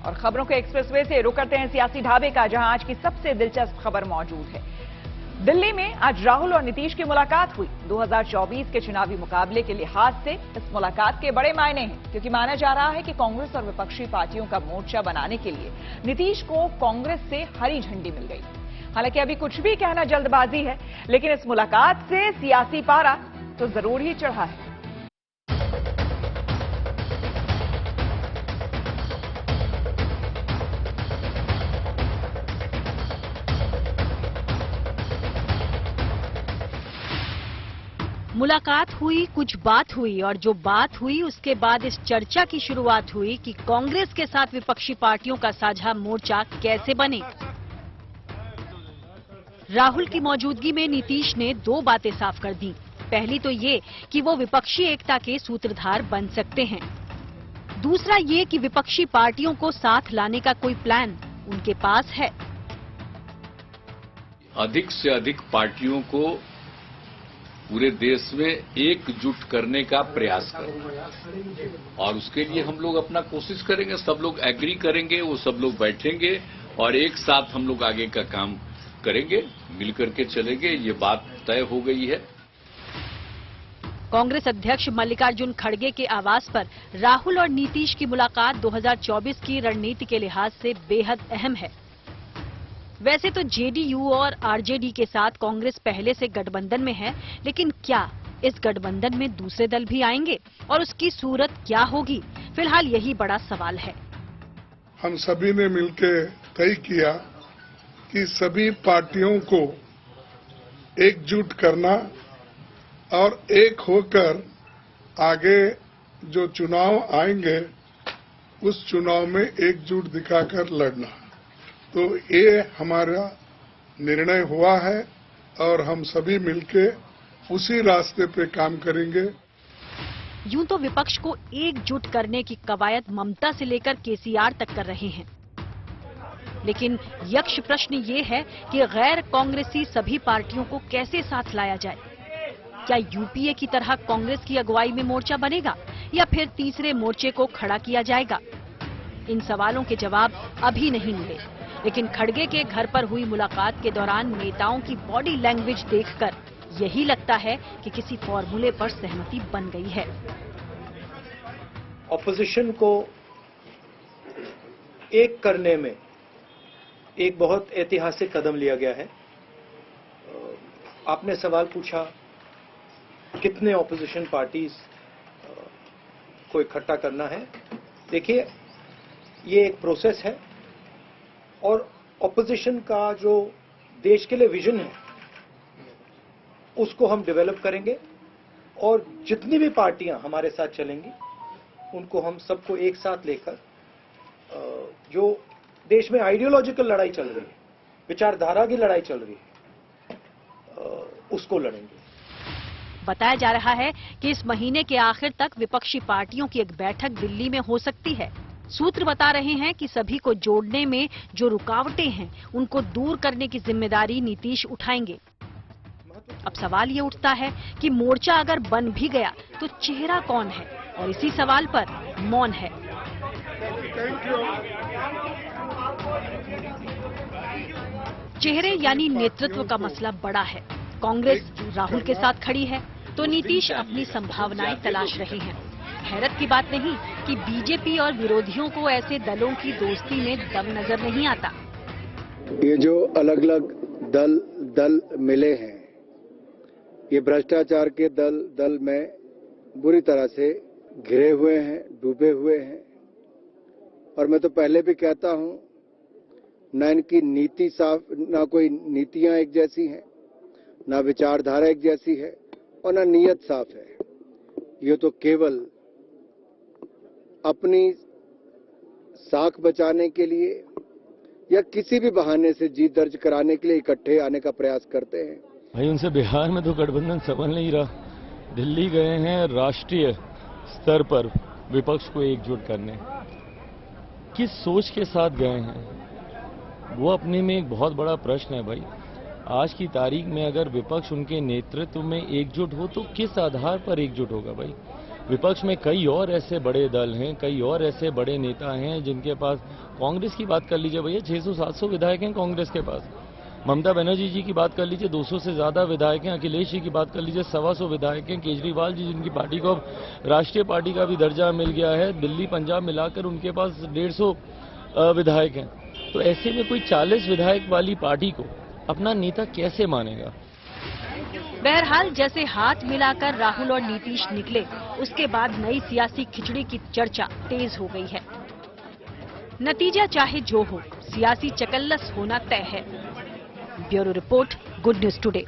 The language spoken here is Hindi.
और खबरों के एक्सप्रेसवे से रुक करते हैं सियासी ढाबे का, जहां आज की सबसे दिलचस्प खबर मौजूद है। दिल्ली में आज राहुल और नीतीश की मुलाकात हुई। 2024 के चुनावी मुकाबले के लिहाज से इस मुलाकात के बड़े मायने हैं, क्योंकि माना जा रहा है कि कांग्रेस और विपक्षी पार्टियों का मोर्चा बनाने के लिए नीतीश को कांग्रेस से हरी झंडी मिल गई। हालांकि अभी कुछ भी कहना जल्दबाजी है, लेकिन इस मुलाकात से सियासी पारा तो जरूर ही चढ़ा है। मुलाकात हुई, कुछ बात हुई, और जो बात हुई उसके बाद इस चर्चा की शुरुआत हुई कि कांग्रेस के साथ विपक्षी पार्टियों का साझा मोर्चा कैसे बने। राहुल की मौजूदगी में नीतीश ने दो बातें साफ कर दी। पहली तो ये कि वो विपक्षी एकता के सूत्रधार बन सकते हैं। दूसरा ये कि विपक्षी पार्टियों को साथ लाने का कोई प्लान उनके पास है। अधिक से अधिक पार्टियों को पूरे देश में एकजुट करने का प्रयास करें, और उसके लिए हम लोग अपना कोशिश करेंगे। सब लोग एग्री करेंगे, वो सब लोग बैठेंगे और एक साथ हम लोग आगे का काम करेंगे, मिलकर के चलेंगे। ये बात तय हो गई है। कांग्रेस अध्यक्ष मल्लिकार्जुन खड़गे के आवास पर राहुल और नीतीश की मुलाकात 2024 की रणनीति के लिहाज से बेहद अहम है। वैसे तो जेडीयू और आरजेडी के साथ कांग्रेस पहले से गठबंधन में है, लेकिन क्या इस गठबंधन में दूसरे दल भी आएंगे और उसकी सूरत क्या होगी? फिलहाल यही बड़ा सवाल है। हम सभी ने मिलकर तय किया कि सभी पार्टियों को एकजुट करना और एक होकर आगे जो चुनाव आएंगे उस चुनाव में एकजुट दिखाकर लड़ना। तो ये हमारा निर्णय हुआ है और हम सभी मिलकर उसी रास्ते पे काम करेंगे। यूं तो विपक्ष को एकजुट करने की कवायद ममता से लेकर केसीआर तक कर रहे हैं, लेकिन यक्ष प्रश्न ये है कि गैर कांग्रेसी सभी पार्टियों को कैसे साथ लाया जाए। क्या यूपीए की तरह कांग्रेस की अगुवाई में मोर्चा बनेगा या फिर तीसरे मोर्चे को खड़ा किया जाएगा? इन सवालों के जवाब अभी नहीं मिले, लेकिन खड़गे के घर पर हुई मुलाकात के दौरान नेताओं की बॉडी लैंग्वेज देखकर यही लगता है कि किसी फॉर्मूले पर सहमति बन गई है। ऑपोजिशन को एक करने में एक बहुत ऐतिहासिक कदम लिया गया है। आपने सवाल पूछा कितने ऑपोजिशन पार्टीज को इकट्ठा करना है। देखिए, ये एक प्रोसेस है और ऑपोजिशन का जो देश के लिए विजन है उसको हम डेवलप करेंगे, और जितनी भी पार्टियां हमारे साथ चलेंगी उनको हम सबको एक साथ लेकर जो देश में आइडियोलॉजिकल लड़ाई चल रही है, विचारधारा की लड़ाई चल रही है, उसको लड़ेंगे। बताया जा रहा है कि इस महीने के आखिर तक विपक्षी पार्टियों की एक बैठक दिल्ली में हो सकती है। सूत्र बता रहे हैं कि सभी को जोड़ने में जो रुकावटें हैं उनको दूर करने की जिम्मेदारी नीतीश उठाएंगे। अब सवाल ये उठता है कि मोर्चा अगर बन भी गया तो चेहरा कौन है, और इसी सवाल पर मौन है। चेहरे यानी नेतृत्व का मसला बड़ा है। कांग्रेस राहुल के साथ खड़ी है तो नीतीश अपनी संभावनाएं तलाश रहे हैं। हैरत की बात नहीं कि बीजेपी और विरोधियों को ऐसे दलों की दोस्ती में दम नजर नहीं आता। ये जो अलग अलग दल मिले हैं, ये भ्रष्टाचार के दल में बुरी तरह से घिरे हुए हैं, डूबे हुए हैं। और मैं तो पहले भी कहता हूं, न इनकी नीति साफ, ना कोई नीतियां एक जैसी हैं, ना विचारधारा एक जैसी है, और ना नीयत साफ है। ये तो केवल अपनी साख बचाने के लिए या किसी भी बहाने से जीत दर्ज कराने के लिए इकट्ठे आने का प्रयास करते हैं। भाई, उनसे बिहार में तो गठबंधन संभल नहीं रहा। दिल्ली गए हैं राष्ट्रीय स्तर पर विपक्ष को एकजुट करने। किस सोच के साथ गए हैं, वो अपने में एक बहुत बड़ा प्रश्न है भाई। आज की तारीख में अगर विपक्ष उनके नेतृत्व में एकजुट हो तो किस आधार पर एकजुट होगा भाई? विपक्ष में कई और ऐसे बड़े दल हैं, कई और ऐसे बड़े नेता हैं जिनके पास, कांग्रेस की बात कर लीजिए भैया, 600-700 विधायक हैं कांग्रेस के पास। ममता बनर्जी जी की बात कर लीजिए, 200 से ज्यादा विधायक हैं। अखिलेश जी की बात कर लीजिए, 125 विधायक हैं। केजरीवाल जी, जिनकी पार्टी को अब राष्ट्रीय पार्टी का भी दर्जा मिल गया है, दिल्ली पंजाब मिलाकर उनके पास 150 विधायक हैं। तो ऐसे में कोई 40 विधायक वाली पार्टी को अपना नेता कैसे मानेगा? बहरहाल जैसे हाथ मिलाकर राहुल और नीतीश निकले, उसके बाद नई सियासी खिचड़ी की चर्चा तेज हो गई है। नतीजा चाहे जो हो, सियासी चकल्लस होना तय है। Bureau report, good news today.